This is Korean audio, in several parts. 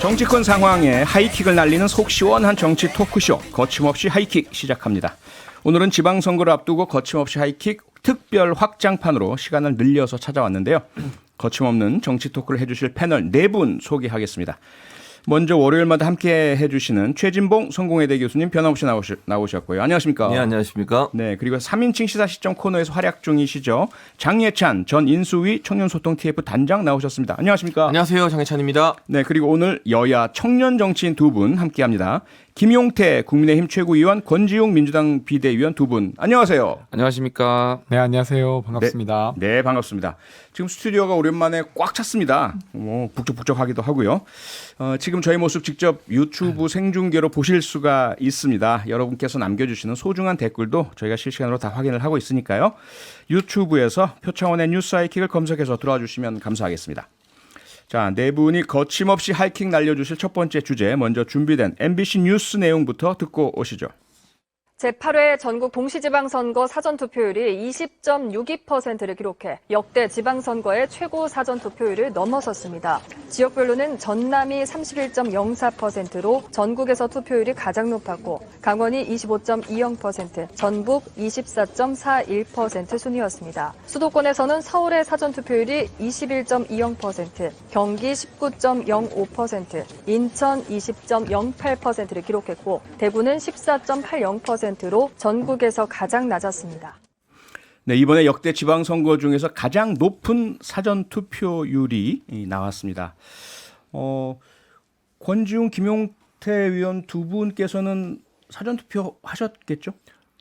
정치권 상황에 하이킥을 날리는 속 시원한 정치 토크쇼 거침없이 하이킥 시작합니다. 오늘은 지방선거를 앞두고 거침없이 하이킥 특별 확장판으로 시간을 늘려서 찾아왔는데요. 거침없는 정치 토크를 해주실 패널 4분 소개하겠습니다. 먼저 월요일마다 함께 해주시는 최진봉 성공회대 교수님 변함없이 나오셨고요. 안녕하십니까? 네, 안녕하십니까? 네, 그리고 3인칭 시사 시점 코너에서 활약 중이시죠. 장예찬 전 인수위 청년소통 TF 단장 나오셨습니다. 안녕하십니까? 안녕하세요, 장예찬입니다. 네, 그리고 오늘 여야 청년 정치인 2분 함께합니다. 김용태 국민의힘 최고위원, 권지웅 민주당 비대위원 2분. 안녕하세요. 안녕하십니까? 네, 안녕하세요. 반갑습니다. 네, 반갑습니다. 지금 스튜디오가 오랜만에 꽉 찼습니다. 북적북적하기도 하고요. 지금 저희 모습 직접 유튜브 생중계로 보실 수가 있습니다. 여러분께서 남겨주시는 소중한 댓글도 저희가 실시간으로 다 확인을 하고 있으니까요. 유튜브에서 표창원의 뉴스 하이킥을 검색해서 들어와 주시면 감사하겠습니다. 자, 4분이 거침없이 하이킥 날려주실 첫 번째 주제, 먼저 준비된 MBC 뉴스 내용부터 듣고 오시죠. 제8회 전국 동시지방선거 사전투표율이 20.62%를 기록해 역대 지방선거의 최고 사전투표율을 넘어섰습니다. 지역별로는 전남이 31.04%로 전국에서 투표율이 가장 높았고 강원이 25.20%, 전북 24.41% 순이었습니다. 수도권에서는 서울의 사전투표율이 21.20%, 경기 19.05%, 인천 20.08%를 기록했고 대구는 14.80%, 로 전국에서 가장 낮았습니다. 네, 이번에 역대 지방선거 중에서 가장 높은 사전투표율이 나왔습니다. 권지웅, 김용태 의원 2분께서는 사전투표 하셨겠죠?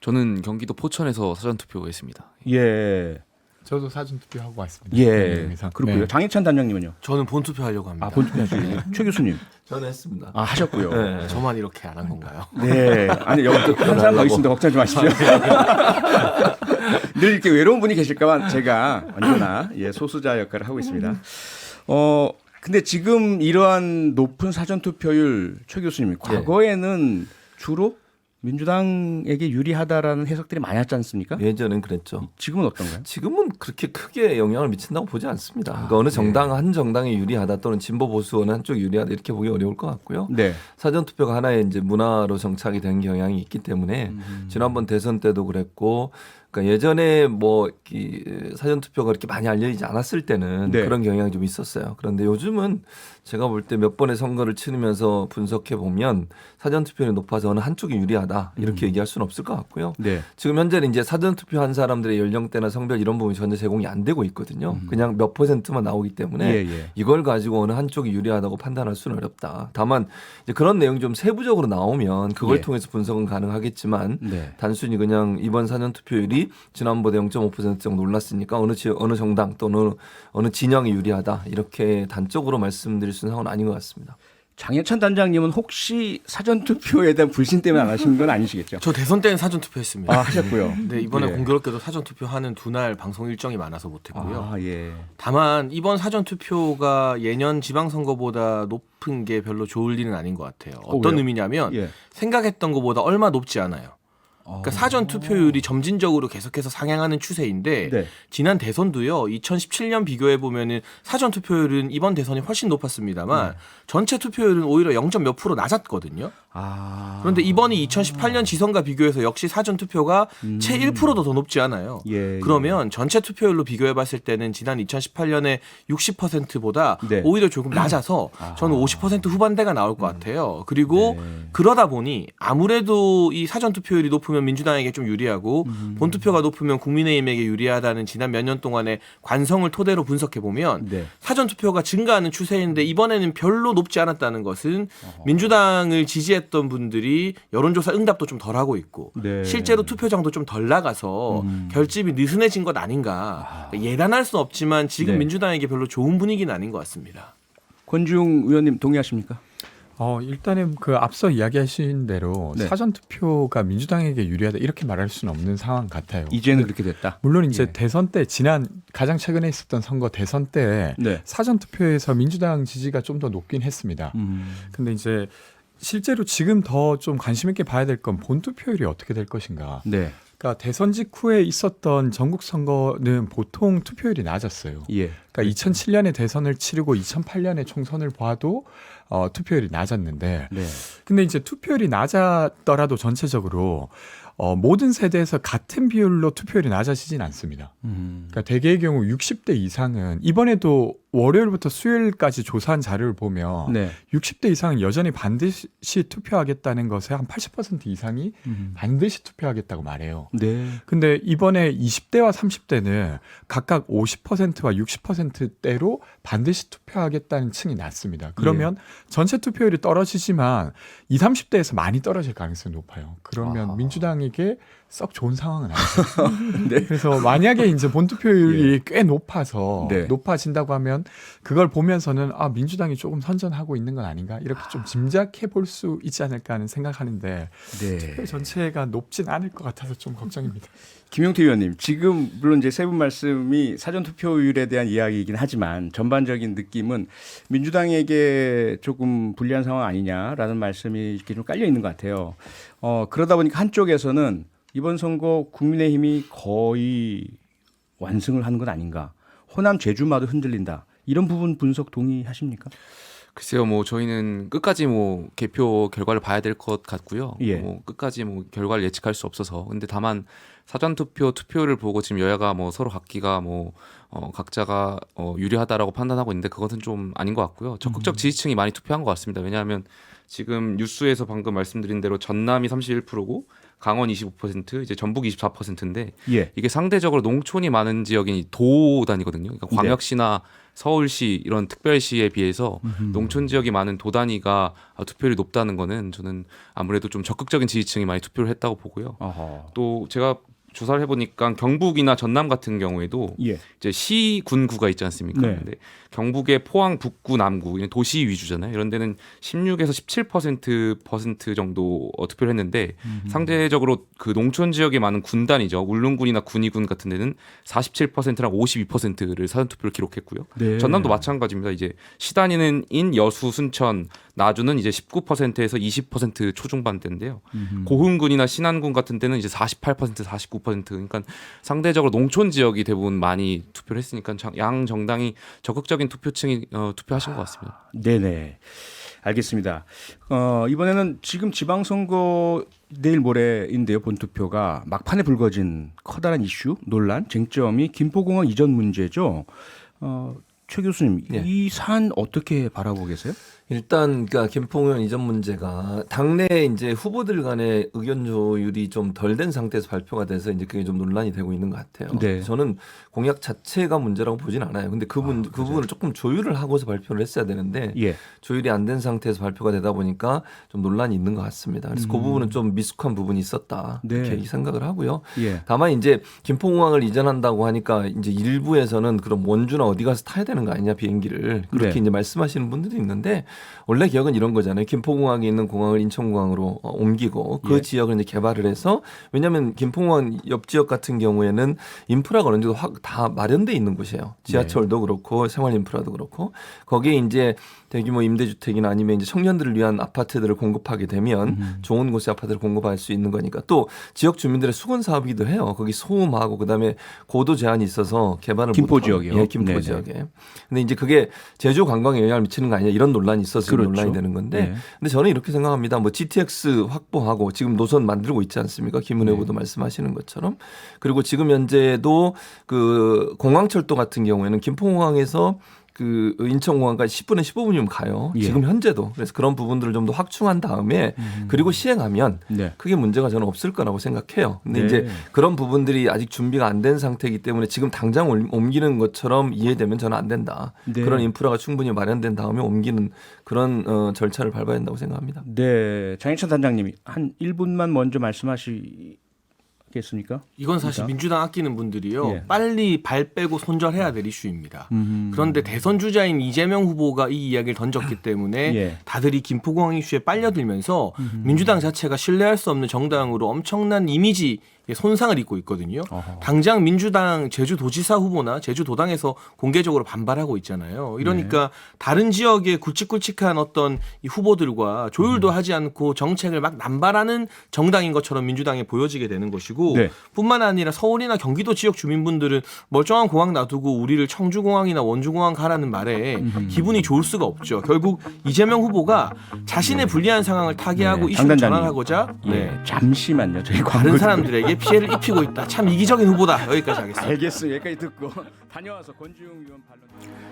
저는 경기도 포천에서 사전투표했습니다. 예. 저도 사전 투표하고 왔습니다. 예. 그렇고요. 네. 장희찬 단장님은요? 저는 본투표 하려고 합니다. 본투표 하시고. 최 교수님? 저는 했습니다. 하셨고요. 네. 저만 이렇게 안 한 건가요? 네. 아니, 여기 한 사람 더 있습니다. 걱정하지 마십시오. 늘 이렇게 외로운 분이 계실까봐 제가 언제나 소수자 역할을 하고 있습니다. 근데 지금 이러한 높은 사전투표율 최 교수님, 과거에는 주로 민주당에게 유리하다라는 해석들이 많았지 않습니까? 예전엔 그랬죠. 지금은 어떤가요? 지금은 그렇게 크게 영향을 미친다고 보지 않습니다. 그러니까 어느 정당 한 정당이 유리하다 또는 진보 보수 어느 한쪽이 유리하다 이렇게 보기 어려울 것 같고요. 네. 사전 투표가 하나의 이제 문화로 정착이 된 경향이 있기 때문에 지난번 대선 때도 그랬고, 그러니까 예전에 사전 투표가 그렇게 많이 알려지지 않았을 때는 그런 경향이 좀 있었어요. 그런데 요즘은 제가 볼 때 몇 번의 선거를 치르면서 분석해 보면 사전 투표율이 높아서 어느 한쪽이 유리하다 이렇게 얘기할 수는 없을 것 같고요. 네. 지금 현재는 이제 사전 투표한 사람들의 연령대나 성별 이런 부분이 전혀 제공이 안 되고 있거든요. 그냥 몇 %만 나오기 때문에 이걸 가지고 어느 한쪽이 유리하다고 판단할 수는 어렵다. 다만 이제 그런 내용이 좀 세부적으로 나오면 그걸 통해서 분석은 가능하겠지만 단순히 그냥 이번 사전 투표율이 지난번보다 0.5% 정도 올랐으니까 어느 정당 또는 어느 진영이 유리하다 이렇게 단적으로 말씀드릴 수 있는 상황은 아닌 것 같습니다. 장예찬 단장님은 혹시 사전투표에 대한 불신 때문에 안 하신 건 아니시겠죠? 저 대선 때는 사전투표했습니다. 하셨고요. 근데 이번에 공교롭게도 사전투표하는 두 날 방송 일정이 많아서 못했고요. 예. 다만 이번 사전투표가 예년 지방선거보다 높은 게 별로 좋을 일은 아닌 것 같아요. 어떤 의미냐면 생각했던 것보다 얼마 높지 않아요. 그러니까 사전 투표율이 점진적으로 계속해서 상향하는 추세인데 지난 대선도요. 2017년 비교해 보면은 사전 투표율은 이번 대선이 훨씬 높았습니다만 전체 투표율은 오히려 0.몇 % 낮았거든요. 그런데 이번이 2018년 지선과 비교해서 역시 사전 투표가 채 1%도 더 높지 않아요. 그러면 전체 투표율로 비교해 봤을 때는 지난 2018년에 60%보다 오히려 조금 낮아서 저는 50% 후반대가 나올 것 같아요. 그리고 그러다 보니 아무래도 이 사전 투표율이 높으면 민주당에게 좀 유리하고 본투표가 높으면 국민의힘에게 유리하다는 지난 몇 년 동안의 관성을 토대로 분석해 보면 사전 투표가 증가하는 추세인데 이번에는 별로 높지 않았다는 것은 민주당을 지지했던 분들이 여론조사 응답도 좀 덜하고 있고 실제로 투표장도 좀 덜 나가서 결집이 느슨해진 것 아닌가. 예단할 수는 없지만 지금 민주당에게 별로 좋은 분위기는 아닌 것 같습니다. 권지웅 의원님 동의하십니까? 일단은 그 앞서 이야기하신 대로 사전 투표가 민주당에게 유리하다 이렇게 말할 수는 없는 상황 같아요. 이제는 그렇게 됐다. 물론 이제 대선 때 가장 최근에 있었던 선거 대선 때 사전 투표에서 민주당 지지가 좀 더 높긴 했습니다. 근데 이제 실제로 지금 더 좀 관심 있게 봐야 될 건 본투표율이 어떻게 될 것인가. 그러니까 대선 직후에 있었던 전국 선거는 보통 투표율이 낮았어요. 그러니까 2007년에 대선을 치르고 2008년에 총선을 봐도 투표율이 낮았는데, 네. 근데 이제 투표율이 낮았더라도 전체적으로 모든 세대에서 같은 비율로 투표율이 낮아지진 않습니다. 그러니까 대개의 경우 60대 이상은 이번에도 월요일부터 수요일까지 조사한 자료를 보면 네. 60대 이상은 여전히 반드시 투표하겠다는 것에 한 80% 이상이 반드시 투표하겠다고 말해요. 네. 근데 이번에 20대와 30대는 각각 50%와 60%대로 반드시 투표하겠다는 층이 낮습니다. 그러면 전체 투표율이 떨어지지만 20, 30대에서 많이 떨어질 가능성이 높아요. 그러면 민주당에게 썩 좋은 상황은 아니죠. 네. 그래서 만약에 이제 본투표율이 꽤 높아서 네. 높아진다고 하면 그걸 보면서는 민주당이 조금 선전하고 있는 건 아닌가 이렇게 좀 짐작해 볼 수 있지 않을까 하는 생각하는데 네. 투표 전체가 높진 않을 것 같아서 좀 걱정입니다. 김용태 의원님, 지금 물론 이제 세 분 말씀이 사전 투표율에 대한 이야기이긴 하지만 전반적인 느낌은 민주당에게 조금 불리한 상황 아니냐라는 말씀이 이렇게 좀 깔려 있는 것 같아요. 그러다 보니까 한쪽에서는 이번 선거 국민의힘이 거의 완승을 하는 건 아닌가. 호남 제주마도 흔들린다. 이런 부분 분석 동의하십니까? 글쎄요, 뭐 저희는 끝까지 뭐 개표 결과를 봐야 될 것 같고요. 예. 뭐 끝까지 뭐 결과를 예측할 수 없어서. 근데 다만 사전 투표를 보고 지금 여야가 뭐 서로 각기가 뭐 각자가 유리하다라고 판단하고 있는데 그것은 좀 아닌 것 같고요. 적극적 지지층이 많이 투표한 것 같습니다. 왜냐하면 지금 뉴스에서 방금 말씀드린 대로 전남이 31%고 강원 25%, 이제 전북 24%인데 이게 상대적으로 농촌이 많은 지역인 도단위거든요. 그러니까 광역시나 서울시 이런 특별시에 비해서 농촌 지역이 많은 도단위가 투표율이 높다는 거는 저는 아무래도 좀 적극적인 지지층이 많이 투표를 했다고 보고요. 또 제가 조사를 해보니까 경북이나 전남 같은 경우에도 이제 시, 군구가 있지 않습니까? 네. 근데 경북의 포항, 북구, 남구 도시 위주잖아요. 이런 데는 16에서 17% 정도 투표를 했는데 상대적으로 그 농촌 지역에 많은 군단이죠. 울릉군이나 군위군 같은 데는 47%랑 52%를 사전 투표를 기록했고요. 네. 전남도 마찬가지입니다. 이제 시단위는 여수, 순천, 나주는 이제 19%에서 20% 초중반대인데요. 고흥군이나 신안군 같은 데는 이제 48%, 49%. 그러니까 상대적으로 농촌 지역이 대부분 많이 투표를 했으니까 양 정당이 적극적인 투표층이 투표하신 것 같습니다. 네네. 알겠습니다. 이번에는 지금 지방선거 내일 모레인데요. 본투표가 막판에 불거진 커다란 이슈, 논란, 쟁점이 김포공항 이전 문제죠. 최 교수님, 이 사안 어떻게 바라보고 계세요? 일단 그러니까 김포공항 이전 문제가 당내 이제 후보들 간의 의견 조율이 좀 덜 된 상태에서 발표가 돼서 이제 그게 좀 논란이 되고 있는 것 같아요. 네. 저는 공약 자체가 문제라고 보진 않아요. 근데 그 부분을 조금 조율을 하고서 발표를 했어야 되는데 조율이 안 된 상태에서 발표가 되다 보니까 좀 논란이 있는 것 같습니다. 그래서 그 부분은 좀 미숙한 부분이 있었다 이렇게 생각을 하고요. 다만 이제 김포공항을 이전한다고 하니까 이제 일부에서는 그럼 원주나 어디 가서 타야 되는 거 아니냐 비행기를 그렇게 이제 말씀하시는 분들이 있는데. 원래 기억은 이런 거잖아요. 김포공항에 있는 공항을 인천공항으로 옮기고 그 지역을 이제 개발을 해서 왜냐하면 김포공항 옆 지역 같은 경우에는 인프라가 어느 정도 다 마련돼 있는 곳이에요. 지하철도 그렇고 생활 인프라도 그렇고 거기에 이제 대규모 임대주택이나 아니면 이제 청년들을 위한 아파트들을 공급하게 되면 좋은 곳에 아파트를 공급할 수 있는 거니까 또 지역 주민들의 수건 사업이기도 해요. 거기 소음하고 그다음에 고도 제한이 있어서 개발을 김포 지역이요. 예, 김포 지역에. 근데 이제 그게 제주 관광에 영향을 미치는 거 아니냐 이런 논란이 있어서 논란이 되는 건데. 근데 저는 이렇게 생각합니다. 뭐 GTX 확보하고 지금 노선 만들고 있지 않습니까? 김은혜 후보도 말씀하시는 것처럼. 그리고 지금 현재도 그 공항철도 같은 경우에는 김포공항에서 그 인천공항까지 10분에 15분이면 가요. 지금 현재도. 그래서 그런 부분들을 좀 더 확충한 다음에 그리고 시행하면 크게 문제가 저는 없을 거라고 생각해요. 근데 이제 그런 부분들이 아직 준비가 안 된 상태이기 때문에 지금 당장 옮기는 것처럼 이해되면 저는 안 된다. 그런 인프라가 충분히 마련된 다음에 옮기는 그런 절차를 밟아야 된다고 생각합니다. 네. 장희찬 단장님이 한 1분만 먼저 말씀하시겠습니까? 이건 사실 민주당 아끼는 분들이요. 빨리 발 빼고 손절해야 될 이슈입니다. 그런데 대선 주자인 이재명 후보가 이 이야기를 던졌기 때문에 다들 이 김포공항 이슈에 빨려들면서 민주당 자체가 신뢰할 수 없는 정당으로 엄청난 이미지 손상을 입고 있거든요. 당장 민주당 제주도지사 후보나 제주도당에서 공개적으로 반발하고 있잖아요. 이러니까 다른 지역의 굵직굵직한 어떤 이 후보들과 조율도 하지 않고 정책을 막 남발하는 정당인 것처럼 민주당에 보여지게 되는 것이고 뿐만 아니라 서울이나 경기도 지역 주민분들은 멀쩡한 공항 놔두고 우리를 청주공항이나 원주공항 가라는 말에 기분이 좋을 수가 없죠. 결국 이재명 후보가 자신의 불리한 상황을 타개하고 이슈를 전환하고자 잠시만요. 저희 다른 사람들에게 피해를 입히고 있다. 참 이기적인 후보다. 여기까지 하겠습니다. 알겠습니다. 여기까지 듣고 다녀와서 권지웅 의원 반론.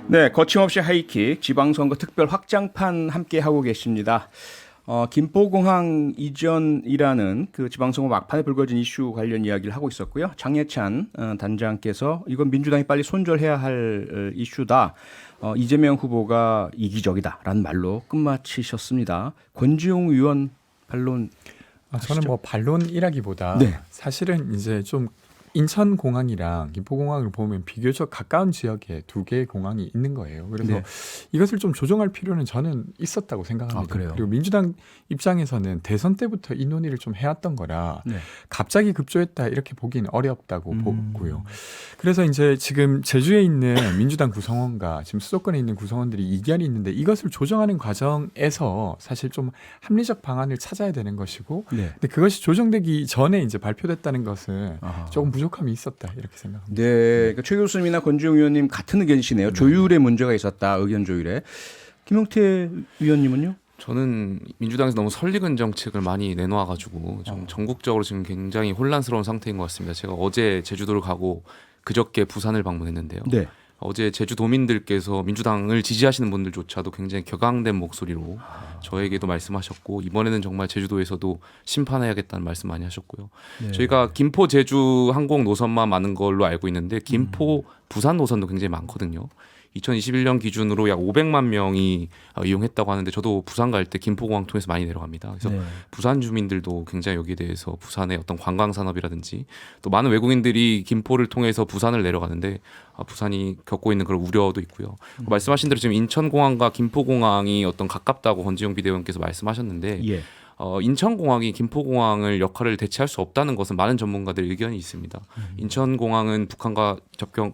네, 거침없이 하이킥 지방선거 특별 확장판 함께 하고 계십니다. 김포공항 이전이라는 그 지방선거 막판에 불거진 이슈 관련 이야기를 하고 있었고요. 장예찬 단장께서 이건 민주당이 빨리 손절해야 할 이슈다. 이재명 후보가 이기적이다라는 말로 끝마치셨습니다. 권지웅 의원 반론. 저는 뭐 반론이라기보다 사실은 이제 좀 인천공항이랑 김포공항을 보면 비교적 가까운 지역에 두 개의 공항이 있는 거예요. 그래서 이것을 좀 조정할 필요는 저는 있었다고 생각합니다. 그리고 민주당 입장에서는 대선 때부터 이 논의를 좀 해왔던 거라 갑자기 급조했다 이렇게 보기는 어렵다고 보고요. 그래서 이제 지금 제주에 있는 민주당 구성원과 지금 수도권에 있는 구성원들이 이견이 있는데 이것을 조정하는 과정에서 사실 좀 합리적 방안을 찾아야 되는 것이고 근데 그것이 조정되기 전에 이제 발표됐다는 것은 조금 부족함이 있었다 이렇게 생각합니다. 네, 그러니까 최 교수님이나 권지웅 의원님 같은 의견이시네요. 조율에 문제가 있었다, 의견 조율에. 김용태 의원님은요? 저는 민주당에서 너무 설익은 정책을 많이 내놓아가지고 좀 전국적으로 지금 굉장히 혼란스러운 상태인 것 같습니다. 제가 어제 제주도를 가고 그저께 부산을 방문했는데요. 어제 제주도민들께서 민주당을 지지하시는 분들조차도 굉장히 격앙된 목소리로 저에게도 말씀하셨고 이번에는 정말 제주도에서도 심판해야겠다는 말씀 많이 하셨고요. 저희가 김포 제주 항공 노선만 많은 걸로 알고 있는데 김포 부산 노선도 굉장히 많거든요. 2021년 기준으로 약 500만 명이 이용했다고 하는데 저도 부산 갈 때 김포공항 통해서 많이 내려갑니다. 그래서 부산 주민들도 굉장히 여기에 대해서 부산의 어떤 관광산업이라든지 또 많은 외국인들이 김포를 통해서 부산을 내려가는데 부산이 겪고 있는 그런 우려도 있고요. 말씀하신 대로 지금 인천공항과 김포공항이 어떤 가깝다고 권지웅 비대위원께서 말씀하셨는데 인천공항이 김포공항을 역할을 대체할 수 없다는 것은 많은 전문가들 의견이 있습니다. 인천공항은 북한과 접경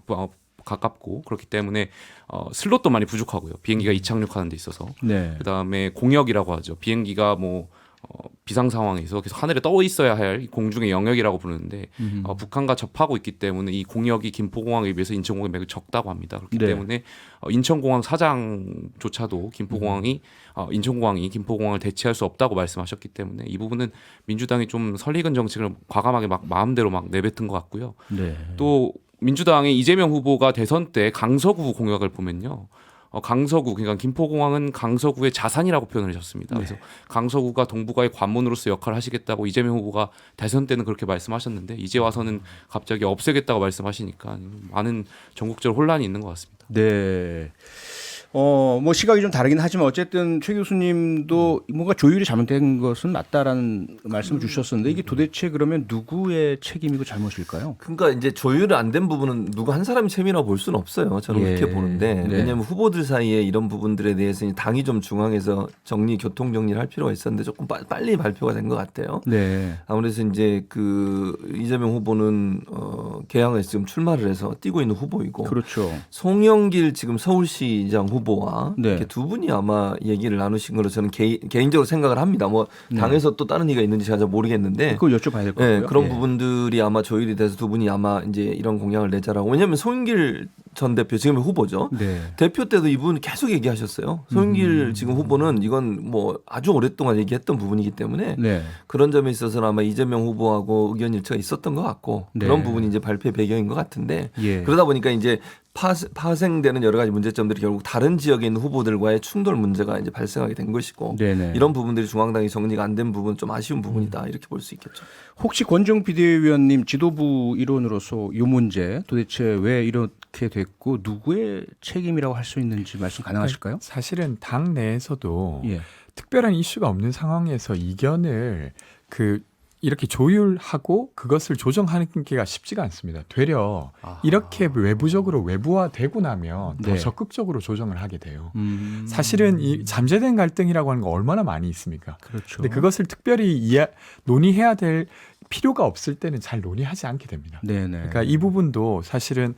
가깝고 그렇기 때문에 슬롯도 많이 부족하고요. 비행기가 이착륙하는 데 있어서. 그다음에 공역이라고 하죠. 비행기가 뭐 비상 상황에서 계속 하늘에 떠 있어야 할 공중의 영역이라고 부르는데 북한과 접하고 있기 때문에 이 공역이 김포공항에 비해서 인천공항이 매우 적다고 합니다. 그렇기 때문에 인천공항 사장조차도 인천공항이 김포공항을 대체할 수 없다고 말씀하셨기 때문에 이 부분은 민주당이 좀 설익은 정책을 과감하게 막 마음대로 막 내뱉은 것 같고요. 또 민주당의 이재명 후보가 대선 때 강서구 공약을 보면요. 강서구, 그러니까 김포공항은 강서구의 자산이라고 표현을 하셨습니다. 그래서 강서구가 동북아의 관문으로서 역할을 하시겠다고 이재명 후보가 대선 때는 그렇게 말씀하셨는데 이제 와서는 갑자기 없애겠다고 말씀하시니까 많은 전국적으로 혼란이 있는 것 같습니다. 네. 뭐 시각이 좀 다르긴 하지만 어쨌든 최 교수님도 뭔가 조율이 잘못된 것은 맞다라는 말씀을 주셨었는데 이게 도대체 그러면 누구의 책임이고 잘못일까요? 그러니까 이제 조율이 안 된 부분은 누구 한 사람의 책임이라고 볼 수는 없어요. 저는 그렇게 보는데 왜냐하면 후보들 사이에 이런 부분들에 대해서 당이 좀 중앙에서 교통 정리를 할 필요가 있었는데 조금 빨리 발표가 된 것 같아요. 아무래도 이제 그 이재명 후보는 개항에서 지금 출마를 해서 뛰고 있는 후보이고, 송영길 지금 서울시장 후보와 이렇게 두 분이 아마 얘기를 나누신 걸로 저는 개인적으로 생각을 합니다. 뭐 당에서 또 다른 얘기가 있는지 제가 잘 모르겠는데 그걸 여쭤봐야 될 것 같고요. 그런 부분들이 아마 조율이 돼서 두 분이 아마 이제 이런 공약을 내자라고. 왜냐하면 송영길 전 대표 지금의 후보죠. 대표 때도 이분 계속 얘기하셨어요. 송영길 지금 후보는 이건 뭐 아주 오랫동안 얘기했던 부분이기 때문에 그런 점에 있어서는 아마 이재명 후보하고 의견 일치가 있었던 것 같고 그런 부분이 이제 발표의 배경인 것 같은데 그러다 보니까 이제 파생되는 여러 가지 문제점들이 결국 다른 지역에 있는 후보들과의 충돌 문제가 이제 발생하게 된 것이고 이런 부분들이 중앙당이 정리가 안 된 부분 좀 아쉬운 부분이다 이렇게 볼 수 있겠죠. 혹시 권지웅 비대위원님 지도부 일원으로서 이 문제 도대체 왜 이렇게 됐고 누구의 책임이라고 할 수 있는지 말씀 가능하실까요? 사실은 당 내에서도 특별한 이슈가 없는 상황에서 이견을 이렇게 조율하고 그것을 조정하는 게 쉽지가 않습니다. 되려 이렇게 외부적으로 외부화되고 나면 더 적극적으로 조정을 하게 돼요. 사실은 이 잠재된 갈등이라고 하는 거 얼마나 많이 있습니까? 근데 그것을 특별히 논의해야 될 필요가 없을 때는 잘 논의하지 않게 됩니다. 네네. 그러니까 이 부분도 사실은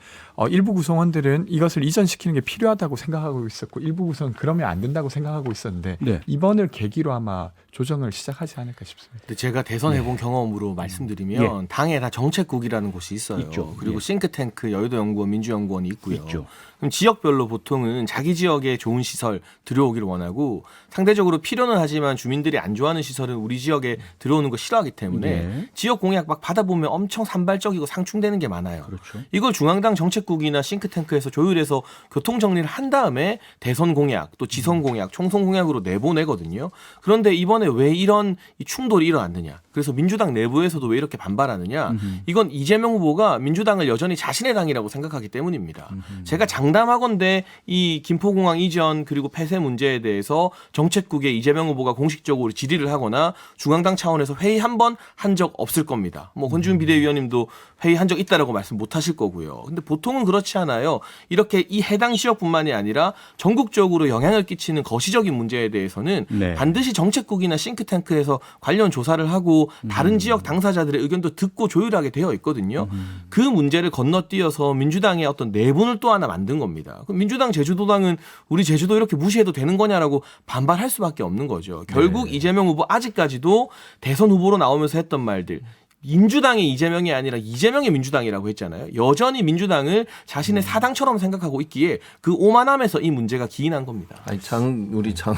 일부 구성원들은 이것을 이전시키는 게 필요하다고 생각하고 있었고 일부 구성은 그러면 안 된다고 생각하고 있었는데 네. 이번을 계기로 아마 조정을 시작하지 않을까 싶습니다. 근데 제가 대선 해본 경험으로 말씀드리면 당에 다 정책국이라는 곳이 있어요. 있죠. 그리고 싱크탱크, 여의도 연구원, 민주연구원이 있고요. 있죠. 그럼 지역별로 보통은 자기 지역에 좋은 시설 들어오기를 원하고 상대적으로 필요는 하지만 주민들이 안 좋아하는 시설은 우리 지역에 들어오는 거 싫어하기 때문에 지역 공약 막 받아보면 엄청 산발적이고 상충되는 게 많아요. 그렇죠. 이걸 중앙당 정책국이나 싱크탱크에서 조율해서 교통 정리를 한 다음에 대선 공약, 또 지선 공약, 총선 공약으로 내보내거든요. 그런데 이번에 왜 이런 이 충돌이 일어났느냐? 그래서 민주당 내부에서도 왜 이렇게 반발하느냐? 이건 이재명 후보가 민주당을 여전히 자신의 당이라고 생각하기 때문입니다. 제가 장담하건대 이 김포공항 이전 그리고 폐쇄 문제에 대해서 정책국에 이재명 후보가 공식적으로 질의를 하거나 중앙당 차원에서 회의 한 번 한 적 없을 겁니다. 뭐 권지훈 비대위원님도 회의 한 적 있다라고 말씀 못 하실 거고요. 근데 보통은 그렇지 않아요. 이렇게 이 해당 지역뿐만이 아니라 전국적으로 영향을 끼치는 거시적인 문제에 대해서는 반드시 정책국이나 싱크탱크에서 관련 조사를 하고 다른 지역 당사자들의 의견도 듣고 조율하게 되어 있거든요. 그 문제를 건너뛰어서 민주당의 어떤 내분을 또 하나 만든 겁니다. 그럼 민주당 제주도당은 우리 제주도 이렇게 무시해도 되는 거냐라고 반발할 수밖에 없는 거죠. 결국 이재명 후보 아직까지도 대선 후보로 나오면서 했던 말들 민주당의 이재명이 아니라 이재명의 민주당이라고 했잖아요. 여전히 민주당을 자신의 사당처럼 생각하고 있기에 그 오만함에서 이 문제가 기인한 겁니다. 아니 우리 장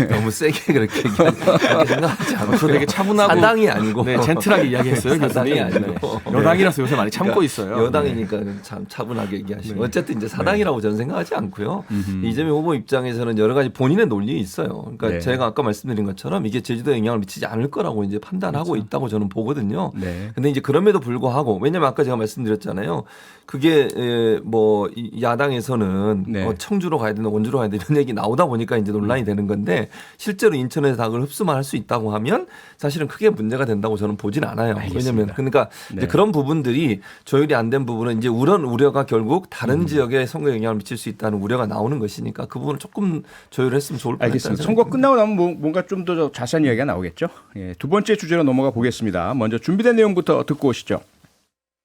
너무 세게 그렇게 생각하지 않고 되게 차분하고 사당이 아니고 젠틀하게 이야기했어요. 사당이 교수님. 아니고 여당이라서 요새 많이 참고 있어요. 여당이니까 참 차분하게 얘기하시고 어쨌든 이제 사당이라고 저는 생각하지 않고요. 이재명 후보 입장에서는 여러 가지 본인의 논리 있어요. 그러니까 제가 아까 말씀드린 것처럼 이게 제주도에 영향을 미치지 않을 거라고 이제 판단하고 있다고 저는 보거든요. 근데 이제 그럼에도 불구하고 왜냐면 아까 제가 말씀드렸잖아요. 그게 뭐 야당에서는 청주로 가야 되나 원주로 가야 되나 이런 얘기 나오다 보니까 이제 논란이 되는 건데 실제로 인천에서 닭을 흡수만 할 수 있다고 하면 사실은 크게 문제가 된다고 저는 보진 않아요. 왜냐면 그러니까 이제 그런 부분들이 조율이 안 된 부분은 이제 우려가 결국 다른 지역에 선거에 영향을 미칠 수 있다는 우려가 나오는 것이니까 그 부분을 조금 조율했으면 좋을 것 같아요. 알겠습니다. 선거 끝나고 나면 뭔가 좀 더 자세한 이야기가 나오겠죠. 두 번째 주제로 넘어가 보겠습니다. 먼저 준비된 내용부터 듣고 오시죠.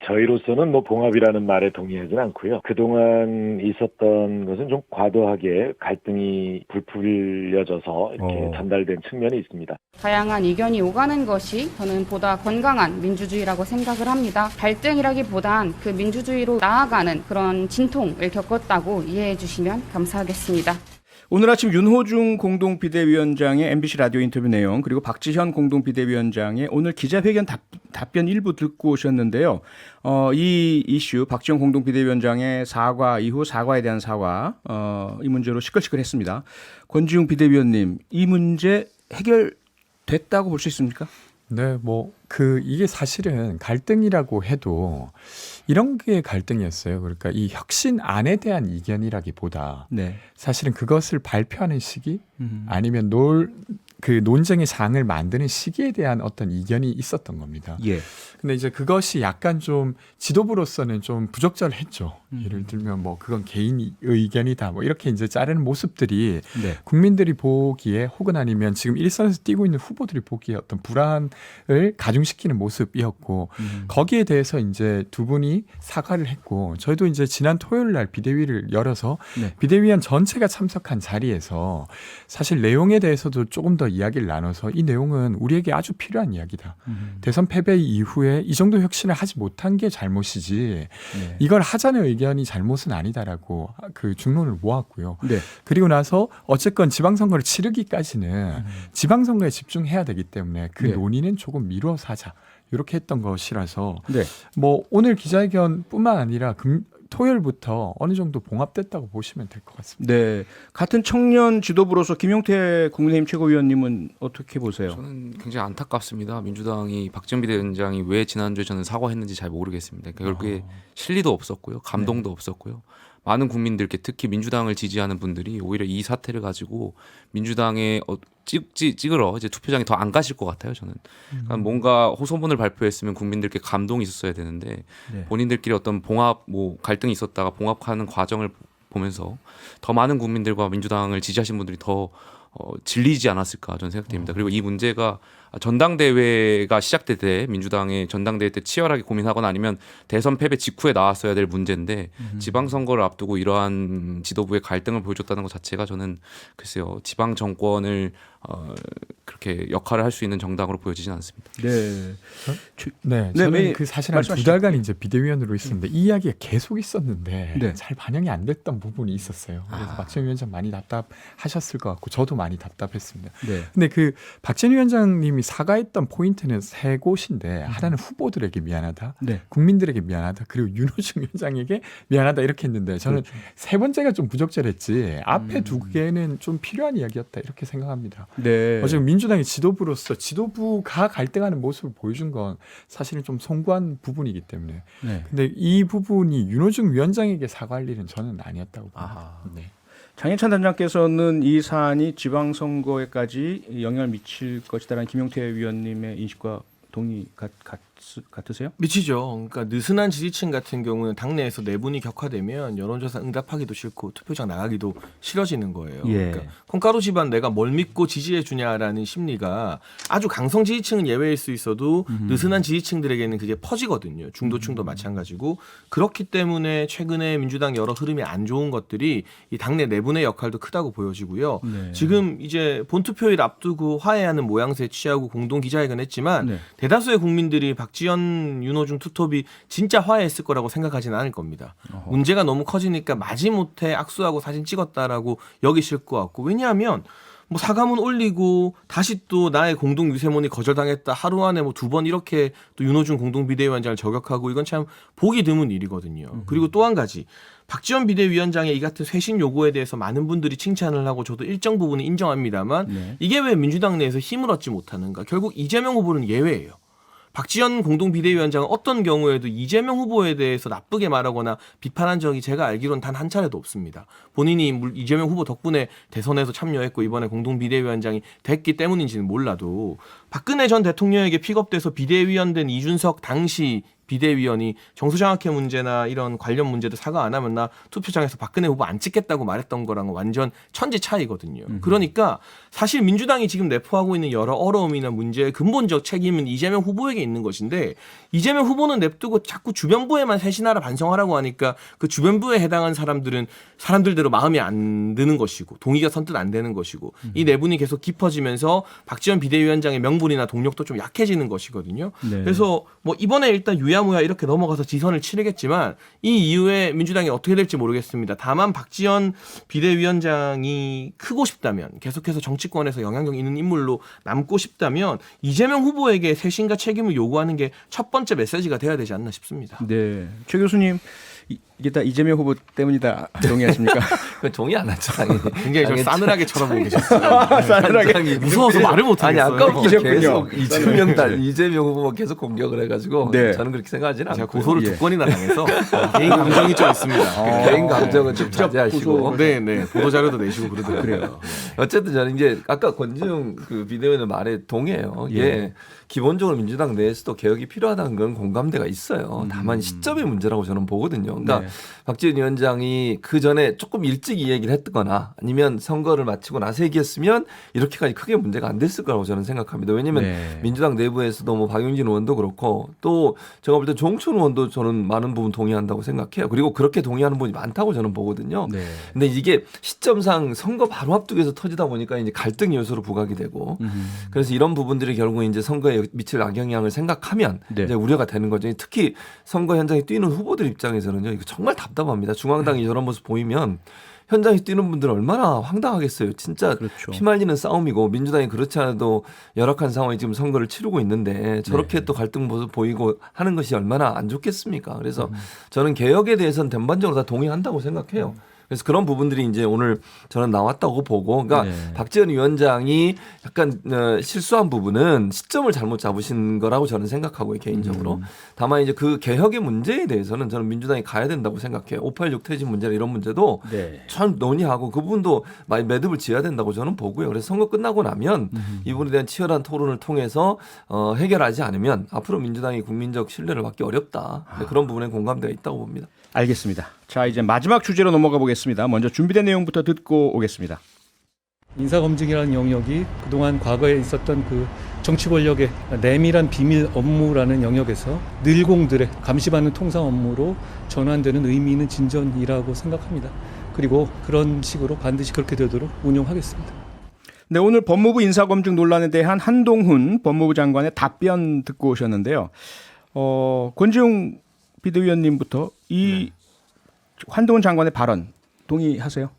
저희로서는 뭐 봉합이라는 말에 동의하지는 않고요. 그동안 있었던 것은 좀 과도하게 갈등이 부풀려져서 이렇게 전달된 측면이 있습니다. 다양한 의견이 오가는 것이 저는 보다 건강한 민주주의라고 생각을 합니다. 갈등이라기보단 그 민주주의로 나아가는 그런 진통을 겪었다고 이해해 주시면 감사하겠습니다. 오늘 아침 윤호중 공동비대위원장의 MBC 라디오 인터뷰 내용 그리고 박지현 공동비대위원장의 오늘 기자회견 답변 일부 듣고 오셨는데요. 이 이슈 박지현 공동비대위원장의 사과 이후 사과에 대한 사과 이 문제로 시끌시끌했습니다. 권지웅 비대위원님 이 문제 해결됐다고 볼 수 있습니까? 네, 뭐 이게 사실은 갈등이라고 해도 이런 게 갈등이었어요. 그러니까 이 혁신안에 대한 이견이라기보다 사실은 그것을 발표하는 시기 아니면 논쟁의 장을 만드는 시기에 대한 어떤 이견이 있었던 겁니다. 근데 이제 그것이 약간 좀 지도부로서는 좀 부적절했죠. 예를 들면 뭐 그건 개인 의견이다 뭐 이렇게 이제 자르는 모습들이 국민들이 보기에 혹은 아니면 지금 일선에서 뛰고 있는 후보들이 보기에 어떤 불안을 가중시키는 모습이었고 거기에 대해서 이제 두 분이 사과를 했고 저희도 이제 지난 토요일 날 비대위를 열어서 비대위원 전체가 참석한 자리에서 사실 내용에 대해서도 조금 더 이야기를 나눠서 이 내용은 우리에게 아주 필요한 이야기다. 대선 패배 이후에 이 정도 혁신을 하지 못한 게 잘못이지 이걸 하자는 의견이 잘못은 아니다라고 그 중론을 모았고요. 그리고 나서 어쨌건 지방선거를 치르기까지는 지방선거에 집중해야 되기 때문에 그 논의는 조금 미뤄서 하자. 이렇게 했던 것이라서 뭐 오늘 기자회견뿐만 아니라 토요일부터 어느 정도 봉합됐다고 보시면 될 것 같습니다. 네, 같은 청년 지도부로서 김용태 국민의힘 최고위원님은 어떻게 보세요? 저는 굉장히 안타깝습니다. 민주당이 박지원 비대위원장이 왜 지난주에 저는 사과했는지 잘 모르겠습니다. 결국에 실리도 없었고요, 감동도 없었고요. 많은 국민들께 특히 민주당을 지지하는 분들이 오히려 이 사태를 가지고 민주당에 찍으러 이제 투표장에 더 안 가실 것 같아요. 저는 그러니까 뭔가 호소문을 발표했으면 국민들께 감동이 있었어야 되는데 본인들끼리 어떤 봉합 갈등이 있었다가 봉합하는 과정을 보면서 더 많은 국민들과 민주당을 지지하신 분들이 더 질리지 않았을까 저는 생각됩니다. 그리고 이 문제가 전당대회가 시작될 때 민주당의 전당대회 때 치열하게 고민하거나 아니면 대선 패배 직후에 나왔어야 될 문제인데 지방선거를 앞두고 이러한 지도부의 갈등을 보여줬다는 것 자체가 저는 글쎄요 지방 정권을 그렇게 역할을 할 수 있는 정당으로 보여지진 않습니다. 네. 저는 그 사실 한 2달간 이제 비대위원으로 있었는데 이 이야기가 계속 있었는데 잘 반영이 안 됐던 부분이 있었어요. 그래서 박지원 위원장 많이 답답하셨을 것 같고 저도 많이 답답했습니다. 근데 그 박지원 위원장님이 사과했던 포인트는 세 곳인데 하나는 후보들에게 미안하다, 국민들에게 미안하다, 그리고 윤호중 위원장에게 미안하다 이렇게 했는데 저는 세 번째가 좀 부적절했지 앞에 두 개는 좀 필요한 이야기였다 이렇게 생각합니다. 어제 민주당의 지도부로서 지도부가 갈등하는 모습을 보여준 건 사실은 좀 송구한 부분이기 때문에 근데 이 부분이 윤호중 위원장에게 사과할 일은 저는 아니었다고 봅니다. 장해찬 단장께서는 이 사안이 지방선거에까지 영향을 미칠 것이다라는 김용태 위원님의 인식과 동의 같으세요? 미치죠. 그러니까 느슨한 지지층 같은 경우는 당내에서 내분이 격화되면 여론조사 응답하기도 싫고 투표장 나가기도 싫어지는 거예요. 그러니까 콩가루 집안 내가 뭘 믿고 지지해 주냐라는 심리가 아주 강성 지지층은 예외일 수 있어도 느슨한 지지층들에게는 그게 퍼지거든요. 중도층도 마찬가지고 그렇기 때문에 최근에 민주당 여러 흐름이 안 좋은 것들이 이 당내 내분의 역할도 크다고 보여지고요. 지금 이제 본투표일 앞두고 화해하는 모양새 취하고 공동 기자회견했지만 대다수의 국민들이 박지원, 윤호중 투톱이 진짜 화해했을 거라고 생각하지는 않을 겁니다. 문제가 너무 커지니까 마지못해 악수하고 사진 찍었다라고 여기실 것 같고 왜냐하면 뭐 사과문 올리고 다시 또 나의 공동 유세문이 거절당했다 하루 안에 뭐 2번 이렇게 또 윤호중 공동 비대위원장을 저격하고 이건 참 보기 드문 일이거든요. 그리고 또 한 가지 박지원 비대위원장의 이 같은 쇄신 요구에 대해서 많은 분들이 칭찬을 하고 저도 일정 부분은 인정합니다만 이게 왜 민주당 내에서 힘을 얻지 못하는가? 결국 이재명 후보는 예외예요. 박지원 공동 비대위원장은 어떤 경우에도 이재명 후보에 대해서 나쁘게 말하거나 비판한 적이 제가 알기로는 단 한 차례도 없습니다. 본인이 이재명 후보 덕분에 대선에서 참여했고 이번에 공동 비대위원장이 됐기 때문인지는 몰라도 박근혜 전 대통령에게 픽업돼서 비대위원 된 이준석 당시 비대위원이 정수장학회 문제나 이런 관련 문제도 사과 안 하면 나 투표장에서 박근혜 후보 안 찍겠다고 말했던 거랑은 완전 천지 차이거든요. 그러니까 사실 민주당이 지금 내포하고 있는 여러 어려움이나 문제의 근본적 책임은 이재명 후보에게 있는 것인데 이재명 후보는 냅두고 자꾸 주변부에만 쇄신하라 반성하라고 하니까 그 주변부에 해당한 사람들은 사람들대로 마음이 안 드는 것이고 동의가 선뜻 안 되는 것이고 이 내분이 계속 깊어지면서 박지원 비대위원장의 명분이나 동력도 좀 약해지는 것이거든요. 그래서 뭐 이번에 일단 유야무야 이렇게 넘어가서 지선을 치르겠지만 이 이후에 민주당이 어떻게 될지 모르겠습니다. 다만 박지원 비대위원장이 크고 싶다면 계속해서 정치권에서 영향력 있는 인물로 남고 싶다면 이재명 후보에게 쇄신과 책임을 요구하는 게 첫 번째 메시지가 돼야 되지 않나 싶습니다. 네, 최 교수님 이게 다 이재명 후보 때문이다 동의하십니까? 그건 동의 안 하죠. 굉장히 좀 싸늘하게 쳐다보고 계셨어요. 싸늘하게 무서워서 말을 못 아니 하겠어요. 아까부터 계속 이재명 후보가 계속 공격을 해가지고 저는 그렇게 생각하지는 않고 제가 고소를 2건이나 당해서 개인 감정이 좀 있습니다. 개인 감정은 좀 자제하시고 네 보도 자료도 내시고 그러더라고요. 어쨌든 저는 이제 아까 권지웅 그 비대위원의 말에 동의해요. 기본적으로 민주당 내에서도 개혁이 필요하다는 건 공감대가 있어요. 다만 시점의 문제라고 저는 보거든요. 그러니까 박지원 위원장이 그 전에 조금 일찍 이 얘기를 했거나 아니면 선거를 마치고 나서 얘기했으면 이렇게까지 크게 문제가 안 됐을 거라고 저는 생각합니다. 왜냐하면 민주당 내부에서도 뭐 박용진 의원도 그렇고 또 제가 볼 때 조홍천 의원도 저는 많은 부분 동의한다고 생각해요. 그리고 그렇게 동의하는 분이 많다고 저는 보거든요. 근데 이게 시점상 선거 바로 앞두고서 터지다 보니까 이제 갈등 요소로 부각이 되고 그래서 이런 부분들이 결국 이제 선거에 미칠 악영향을 생각하면 이제 우려가 되는 거죠. 특히 선거 현장에 뛰는 후보들 입장에서는요, 이거 정말 답답합니다. 중앙당이 저런 모습 보이면 현장에 뛰는 분들은 얼마나 황당하겠어요. 진짜 피말리는 싸움이고 민주당이 그렇지 않아도 열악한 상황에 지금 선거를 치르고 있는데 저렇게 또 갈등 모습 보이고 하는 것이 얼마나 안 좋겠습니까? 그래서 저는 개혁에 대해서는 전반적으로 다 동의한다고 생각해요. 그래서 그런 부분들이 이제 오늘 저는 나왔다고 보고, 그러니까 박지원 위원장이 약간 실수한 부분은 시점을 잘못 잡으신 거라고 저는 생각하고요, 개인적으로. 다만 이제 그 개혁의 문제에 대해서는 저는 민주당이 가야 된다고 생각해요. 586 퇴진 문제나 이런 문제도 참 논의하고 그 부분도 많이 매듭을 지어야 된다고 저는 보고요. 그래서 선거 끝나고 나면 이 부분에 대한 치열한 토론을 통해서 해결하지 않으면 앞으로 민주당이 국민적 신뢰를 받기 어렵다. 그런 부분에 공감대가 있다고 봅니다. 알겠습니다. 자, 이제 마지막 주제로 넘어가 보겠습니다. 먼저 준비된 내용부터 듣고 오겠습니다. 인사검증이라는 영역이 그동안 과거에 있었던 그 정치 권력의 내밀한 비밀 업무라는 영역에서 늘공들의 감시받는 통상 업무로 전환되는 의미 있는 진전이라고 생각합니다. 그리고 그런 식으로 반드시 그렇게 되도록 운영하겠습니다. 네, 오늘 법무부 인사검증 논란에 대한 한동훈 법무부 장관의 답변 듣고 오셨는데요. 권지웅 비대위원님부터 이 한동훈 장관의 발언 동의하세요?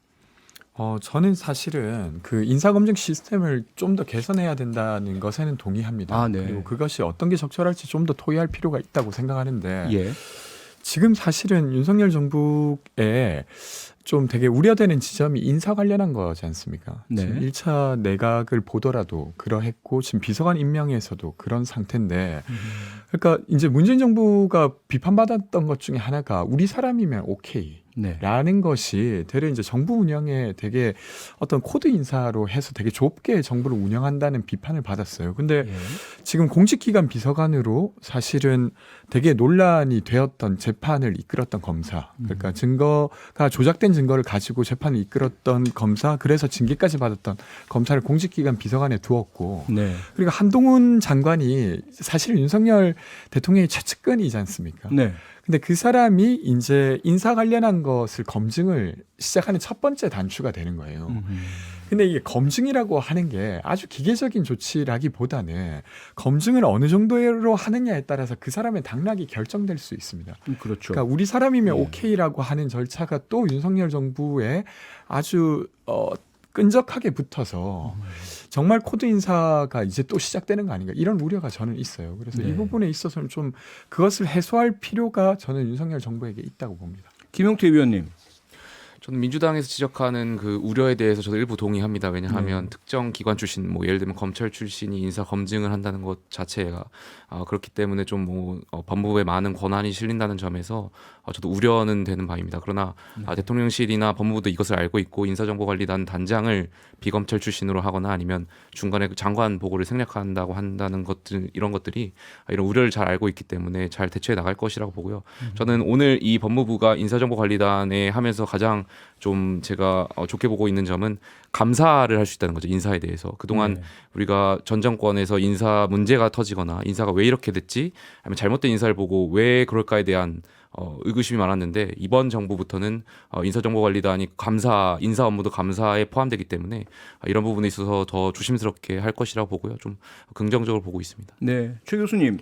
저는 사실은 그 인사검증 시스템을 좀 더 개선해야 된다는 것에는 동의합니다. 네. 그리고 그것이 어떤 게 적절할지 좀 더 토의할 필요가 있다고 생각하는데 예. 지금 사실은 윤석열 정부에 좀 되게 우려되는 지점이 인사 관련한 거지 않습니까? 네. 지금 1차 내각을 보더라도 그러했고 지금 비서관 임명에서도 그런 상태인데 그러니까 이제 문재인 정부가 비판받았던 것 중에 하나가 우리 사람이면 오케이. 네. 라는 것이 되려 이제 정부 운영에 되게 어떤 코드 인사로 해서 되게 좁게 정부를 운영한다는 비판을 받았어요. 근데 지금 공직기관 비서관으로 사실은 되게 논란이 되었던 재판을 이끌었던 검사, 그러니까 증거가 조작된 증거를 가지고 재판을 이끌었던 검사, 그래서 징계까지 받았던 검사를 공직기관 비서관에 두었고, 네. 그리고 한동훈 장관이 사실 윤석열 대통령의 최측근이지 않습니까? 네. 근데 그 사람이 이제 인사 관련한 것을 검증을 시작하는 첫 번째 단추가 되는 거예요. 근데 이게 검증이라고 하는 게 아주 기계적인 조치라기보다는 검증을 어느 정도로 하느냐에 따라서 그 사람의 당락이 결정될 수 있습니다. 그렇죠. 그러니까 우리 사람이면 오케이라고 하는 절차가 또 윤석열 정부에 아주 끈적하게 붙어서 정말 코드 인사가 이제 또 시작되는 거 아닌가 이런 우려가 저는 있어요. 그래서 이 부분에 있어서는 좀 그것을 해소할 필요가 저는 윤석열 정부에게 있다고 봅니다. 김용태 위원님. 저는 민주당에서 지적하는 그 우려에 대해서 저도 일부 동의합니다. 왜냐하면 특정 기관 출신, 뭐 예를 들면 검찰 출신이 인사 검증을 한다는 것 자체가 그렇기 때문에 좀 법무부에 많은 권한이 실린다는 점에서 저도 우려는 되는 바입니다. 그러나 대통령실이나 법무부도 이것을 알고 있고 인사정보관리단 단장을 비검찰 출신으로 하거나 아니면 중간에 장관 보고를 생략한다고 한다는 것들 이런 것들이 이런 우려를 잘 알고 있기 때문에 잘 대처해 나갈 것이라고 보고요. 저는 오늘 이 법무부가 인사정보관리단에 하면서 가장 좀 제가 좋게 보고 있는 점은 감사를 할 수 있다는 거죠. 인사에 대해서. 그동안 우리가 전 정권에서 인사 문제가 터지거나 인사가 왜 이렇게 됐지? 아니면 잘못된 인사를 보고 왜 그럴까에 대한 의구심이 많았는데 이번 정부부터는 인사정보관리단이 인사 업무도 감사에 포함되기 때문에 이런 부분에 있어서 더 조심스럽게 할 것이라고 보고요. 좀 긍정적으로 보고 있습니다. 네, 최 교수님.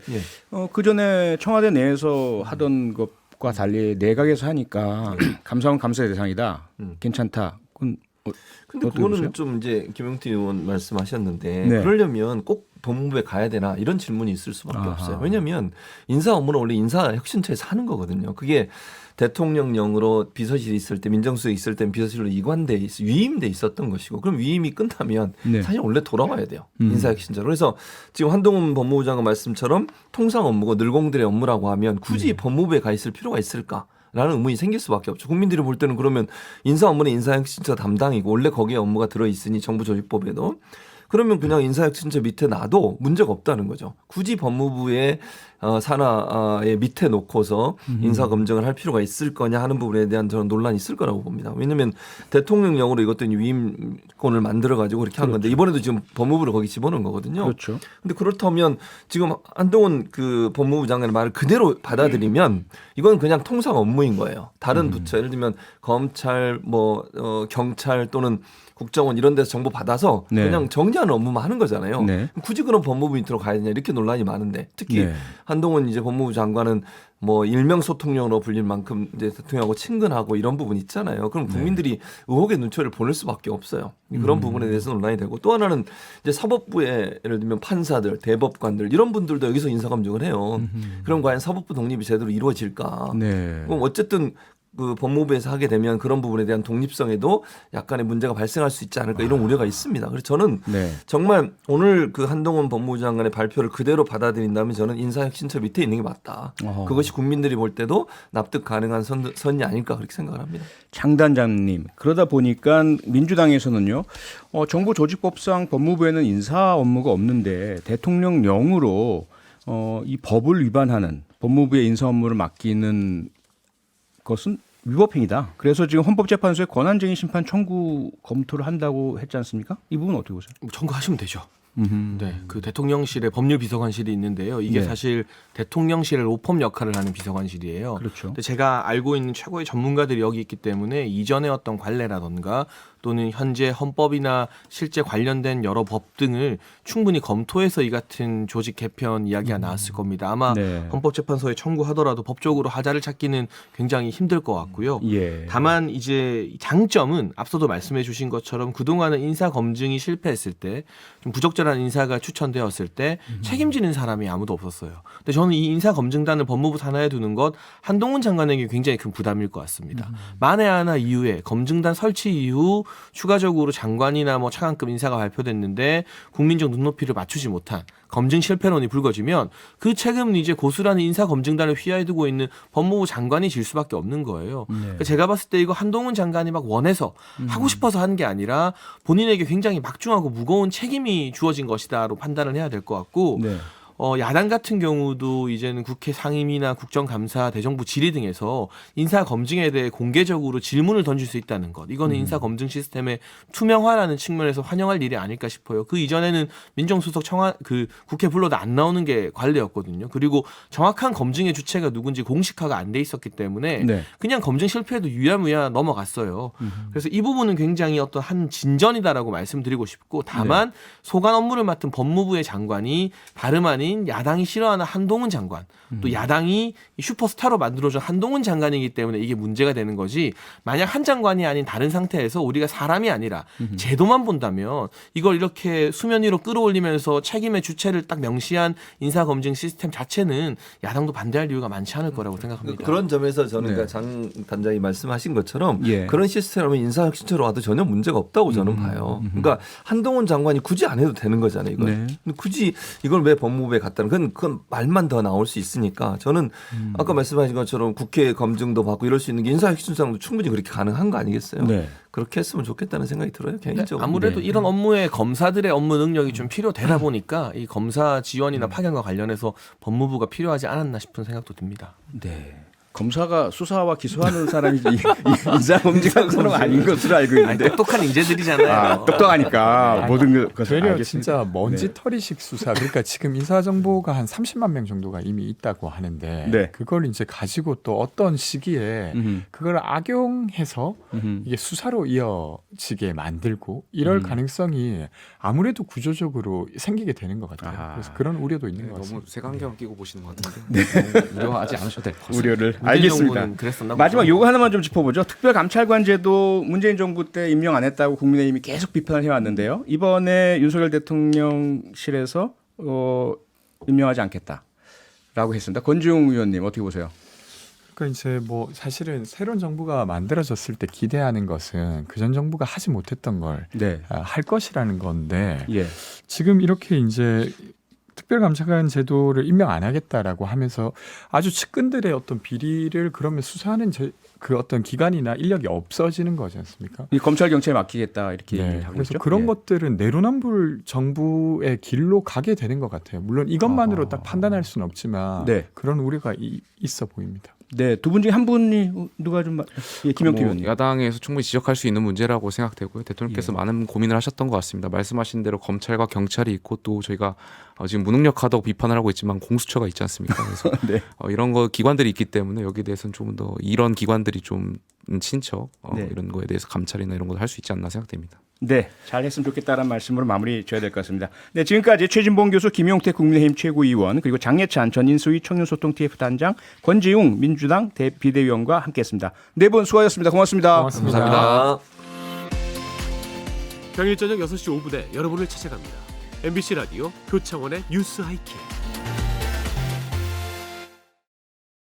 그 전에 청와대 내에서 하던 것과 달리 내각에서 하니까 감사원 감사의 대상이다. 괜찮다. 근데 그거는 보세요? 좀 이제 김용태 의원 말씀하셨는데 네. 그러려면 꼭 법무부에 가야 되나 이런 질문이 있을 수밖에 없어요. 왜냐하면 인사 업무는 원래 인사혁신처에서 하는 거거든요. 그게 대통령령으로 비서실이 있을 때 민정수석이 있을 때 비서실로 위임돼 있었던 것이고 그럼 위임이 끝나면 사실 원래 돌아와야 돼요. 인사혁신처로. 그래서 지금 한동훈 법무부 장관 말씀처럼 통상 업무고 늘공들의 업무라고 하면 굳이 법무부에 가 있을 필요가 있을까? 라는 의문이 생길 수밖에 없죠. 국민들이 볼 때는 그러면 인사 업무는 인사혁신처 담당이고 원래 거기에 업무가 들어있으니 정부조직법에도 그러면 그냥 인사혁신처 밑에 놔도 문제가 없다는 거죠. 굳이 법무부의 산하의 밑에 놓고서 인사검증을 할 필요가 있을 거냐 하는 부분에 대한 저는 논란이 있을 거라고 봅니다. 왜냐하면 대통령령으로 이것도 위임권을 만들어가지고 그렇게 한 건데 이번에도 지금 법무부를 거기 집어넣은 거거든요. 그렇죠. 근데 그렇다면 지금 한동훈 그 법무부 장관의 말을 그대로 받아들이면 이건 그냥 통상 업무인 거예요. 다른 부처 예를 들면 검찰, 경찰 또는 국정원 이런 데서 정보 받아서 그냥 정리하는 업무만 하는 거잖아요. 굳이 그런 법무부 밑으로 가야 되냐 이렇게 논란이 많은데 특히 한동훈 이제 법무부 장관은 일명 소통령으로 불릴 만큼 이제 대통령하고 친근하고 이런 부분 있잖아요. 그럼 국민들이 의혹의 눈초리를 보낼 수밖에 없어요. 그런 부분에 대해서 논란이 되고 또 하나는 이제 사법부에 예를 들면 판사들, 대법관들 이런 분들도 여기서 인사검증을 해요. 그럼 과연 사법부 독립이 제대로 이루어질까? 그럼 어쨌든 그 법무부에서 하게 되면 그런 부분에 대한 독립성에도 약간의 문제가 발생할 수 있지 않을까 이런 우려가 있습니다. 그래서 저는 정말 오늘 그 한동훈 법무부 장관의 발표를 그대로 받아들인다면 저는 인사혁신처 밑에 있는 게 맞다. 그것이 국민들이 볼 때도 납득 가능한 선이 아닐까 그렇게 생각을 합니다. 장단장님, 그러다 보니까 민주당에서는요. 정부조직법상 법무부에는 인사 업무가 없는데 대통령령으로 이 법을 위반하는 법무부의 인사 업무를 맡기는 것은 위법행위다. 그래서 지금 헌법재판소에 권한쟁의 심판 청구 검토를 한다고 했지 않습니까? 이 부분 어떻게 보세요? 청구하시면 되죠. 네, 그 대통령실에 법률비서관실이 있는데요. 이게 네. 사실 대통령실의 로펌 역할을 하는 비서관실이에요. 그렇죠. 근데 제가 알고 있는 최고의 전문가들이 여기 있기 때문에 이전의 어떤 관례라던가 또는 현재 헌법이나 실제 관련된 여러 법 등을 충분히 검토해서 이 같은 조직 개편 이야기가 나왔을 겁니다. 아마 네. 헌법재판소에 청구하더라도 법적으로 하자를 찾기는 굉장히 힘들 것 같고요. 예. 다만 이제 장점은 앞서도 말씀해 주신 것처럼 그동안은 인사 검증이 실패했을 때 좀 부적절한 인사가 추천되었을 때 책임지는 사람이 아무도 없었어요. 근데 저는 이 인사 검증단을 법무부 산하에 두는 것 한동훈 장관에게 굉장히 큰 부담일 것 같습니다. 만에 하나 이후에 검증단 설치 이후 추가적으로 장관이나 뭐 차관급 인사가 발표됐는데 국민적 눈높이를 맞추지 못한 검증 실패론이 불거지면 그 책임은 이제 고스란히 인사검증단을 휘하에 두고 있는 법무부 장관이 질 수밖에 없는 거예요. 네. 그러니까 제가 봤을 때 이거 한동훈 장관이 막 원해서 하고 싶어서 한 게 아니라 본인에게 굉장히 막중하고 무거운 책임이 주어진 것이다로 판단을 해야 될 것 같고 네. 야당 같은 경우도 이제는 국회 상임위나 국정감사, 대정부 질의 등에서 인사검증에 대해 공개적으로 질문을 던질 수 있다는 것. 이거는 인사검증 시스템의 투명화라는 측면에서 환영할 일이 아닐까 싶어요. 그 이전에는 민정수석 국회 불러도 안 나오는 게 관례였거든요. 그리고 정확한 검증의 주체가 누군지 공식화가 안 돼 있었기 때문에 네. 그냥 검증 실패해도 유야무야 넘어갔어요. 그래서 이 부분은 굉장히 어떤 한 진전이다라고 말씀드리고 싶고 다만 소관 업무를 맡은 법무부의 장관이 다름 아닌 야당이 싫어하는 한동훈 장관 또 야당이 슈퍼스타로 만들어준 한동훈 장관이기 때문에 이게 문제가 되는 거지 만약 한 장관이 아닌 다른 상태에서 우리가 사람이 아니라 제도만 본다면 이걸 이렇게 수면 위로 끌어올리면서 책임의 주체를 딱 명시한 인사검증 시스템 자체는 야당도 반대할 이유가 많지 않을 거라고 생각합니다. 그런 점에서 저는 네. 그러니까 장 단장이 말씀하신 것처럼 예. 그런 시스템이면 인사혁신처로 와도 전혀 문제가 없다고 저는 봐요. 그러니까 한동훈 장관이 굳이 안 해도 되는 거잖아요. 이걸. 네. 근데 굳이 이걸 왜 법무부에 갖다는 그건 말만 더 나올 수 있으니까 저는 아까 말씀하신 것처럼 국회 검증도 받고 이럴 수 있는 게 인사혁신처장도 충분히 그렇게 가능한 거 아니겠어요? 네. 그렇게 했으면 좋겠다는 생각이 들어요. 개인적으로. 아무래도 네. 이런 업무에 검사들의 업무 능력이 좀 필요되다 보니까 이 검사 지원이나 파견과 관련해서 법무부가 필요하지 않았나 싶은 생각도 듭니다. 네. 검사가 수사와 기소하는 사람이 인사검증하는 사람 아닌 것으로 알고 있는데. 똑똑한 인재들이잖아요. 똑똑하니까 모든 것을 되려 알겠습니다. 진짜 먼지털이식 수사. 그러니까 지금 인사정보가 한 30만 명 정도가 이미 있다고 하는데 네. 그걸 이제 가지고 또 어떤 시기에 그걸 악용해서 이게 수사로 이어지게 만들고 이럴 가능성이 아무래도 구조적으로 생기게 되는 것 같아요. 아하. 그래서 그런 우려도 있는 것 너무 같습니다. 색안경 끼고 보시는 것 같은데 너무 우려하지 않으셔도 될 것 같습니다. 우려를 알겠습니다. 그랬었나 마지막 보죠. 요거 하나만 좀 짚어보죠. 특별감찰관제도 문재인 정부 때 임명 안 했다고 국민의힘이 계속 비판을 해왔는데요. 이번에 윤석열 대통령실에서 임명하지 않겠다라고 했습니다. 권지웅 의원님 어떻게 보세요? 그러니까 이제 뭐 사실은 새로운 정부가 만들어졌을 때 기대하는 것은 그전 정부가 하지 못했던 걸 네. 할 것이라는 건데 예. 지금 이렇게 이제 특별감찰관 제도를 임명 안 하겠다라고 하면서 아주 측근들의 어떤 비리를 그러면 수사하는 그 어떤 기관이나 인력이 없어지는 거지 않습니까? 이 검찰 경찰에 맡기겠다 이렇게 얘기를 하고 그래서 있죠. 그런 예. 것들은 내로남불 정부의 길로 가게 되는 것 같아요. 물론 이것만으로 딱 판단할 수는 없지만 네. 그런 우려가 있어 보입니다. 네, 두 분 중에 한 분이 누가 좀 김영태 의원님. 야당에서 충분히 지적할 수 있는 문제라고 생각되고요. 대통령께서 많은 고민을 하셨던 것 같습니다. 말씀하신 대로 검찰과 경찰이 있고 또 저희가 지금 무능력하다고 비판을 하고 있지만 공수처가 있지 않습니까? 그래서 네. 이런 거 기관들이 있기 때문에 여기에 대해서는 조금 더 이런 기관들이 좀 친척 네. 이런 거에 대해서 감찰이나 이런 걸 할 수 있지 않나 생각됩니다. 네, 잘했으면 좋겠다는 말씀으로 마무리 줘야 될 것 같습니다. 네, 지금까지 최진봉 교수, 김용태 국민의힘 최고위원, 그리고 장예찬 전 인수위 청년소통 TF 단장, 권지웅 민주당 비대위원과 함께했습니다. 네 분 수고하셨습니다. 고맙습니다. 감사합니다. 평일 저녁 6시 5분에 여러분을 찾아갑니다. MBC 라디오 표창원의 뉴스 하이킥.